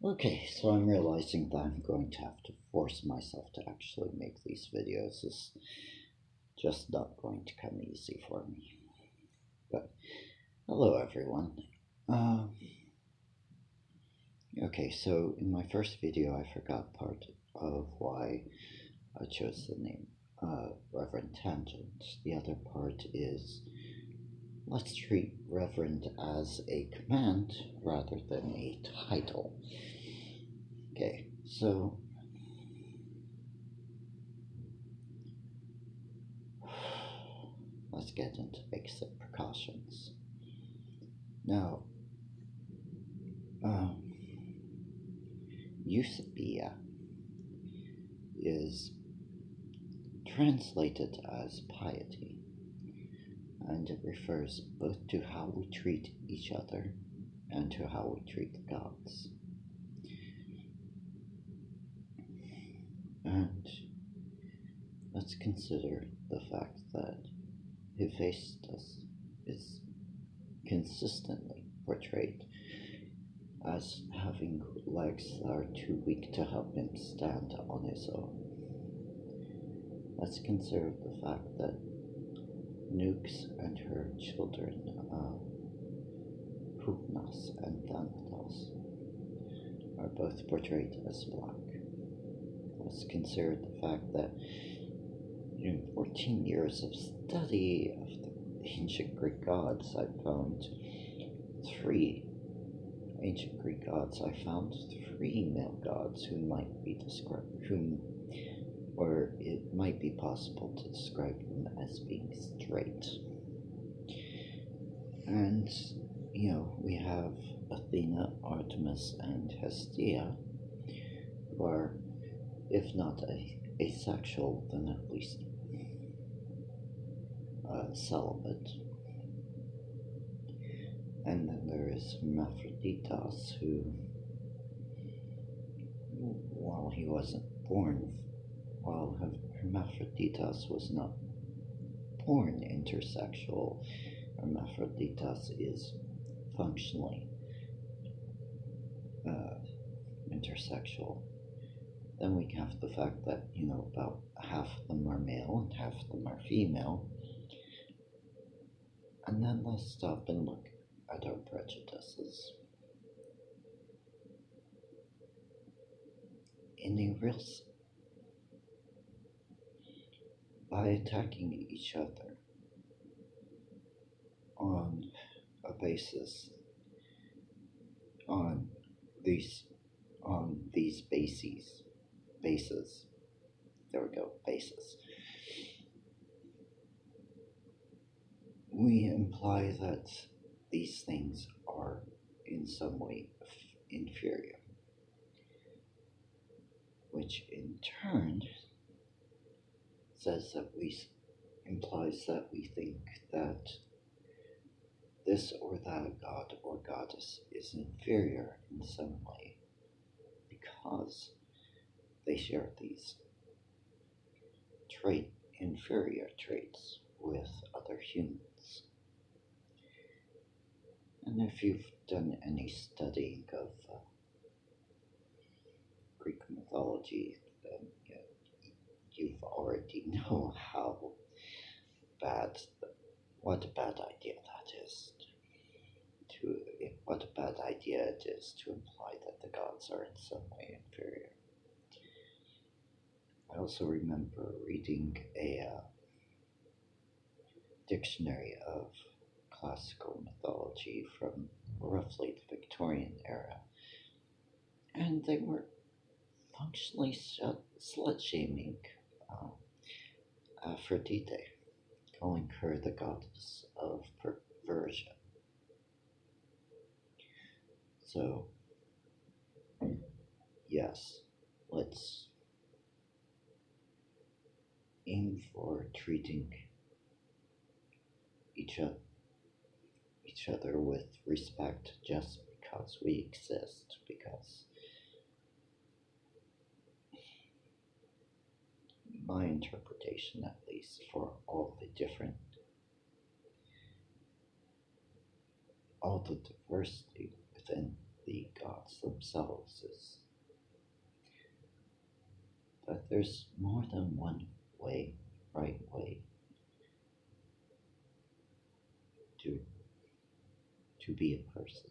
Okay, so I'm realizing that I'm going to have to force myself to actually make these videos. It's just not going to come easy for me. But hello everyone. Uh, okay, so in my first video I forgot part of why I chose the name Reverend Tangent. The other part is let's treat Reverend as a command rather than a title. Okay, so let's get into basic precautions. Now, eusebia is translated as piety, and it refers both to how we treat each other and to how we treat the gods. And let's consider the fact that Hephaestus is consistently portrayed as having legs that are too weak to help him stand on his own. Let's consider the fact that Nukes and her children, Pugnas and Thanatos, are both portrayed as black. Let's consider the fact that in 14 years of study of the ancient Greek gods, I found three male gods who might be described, or it might be possible to describe them as being straight. And, we have Athena, Artemis, and Hestia, who are, if not asexual, then at least celibate. And then there is Hermaphroditus, who, while Hermaphroditus was not born intersexual, Hermaphroditus is functionally intersexual. Then we have the fact that, about half of them are male and half of them are female. And then let's stop and look at our prejudices. By attacking each other on these bases, we imply that these things are in some way inferior, which in turn implies that we think that this or that god or goddess is inferior in some way because they share these inferior traits with other humans. And if you've done any studying of Greek mythology, then you've already know what a bad idea it is to imply that the gods are in some way inferior. I also remember reading a dictionary of classical mythology from roughly the Victorian era, and they were functionally slut-shaming Aphrodite, calling her the goddess of perversion. So, yes, let's aim for treating each other with respect just because we exist, because my interpretation, at least, for all the diversity within the gods themselves is that there's more than one way, right way to be a person.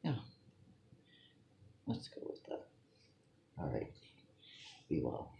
Yeah, let's go with that. All right, be well.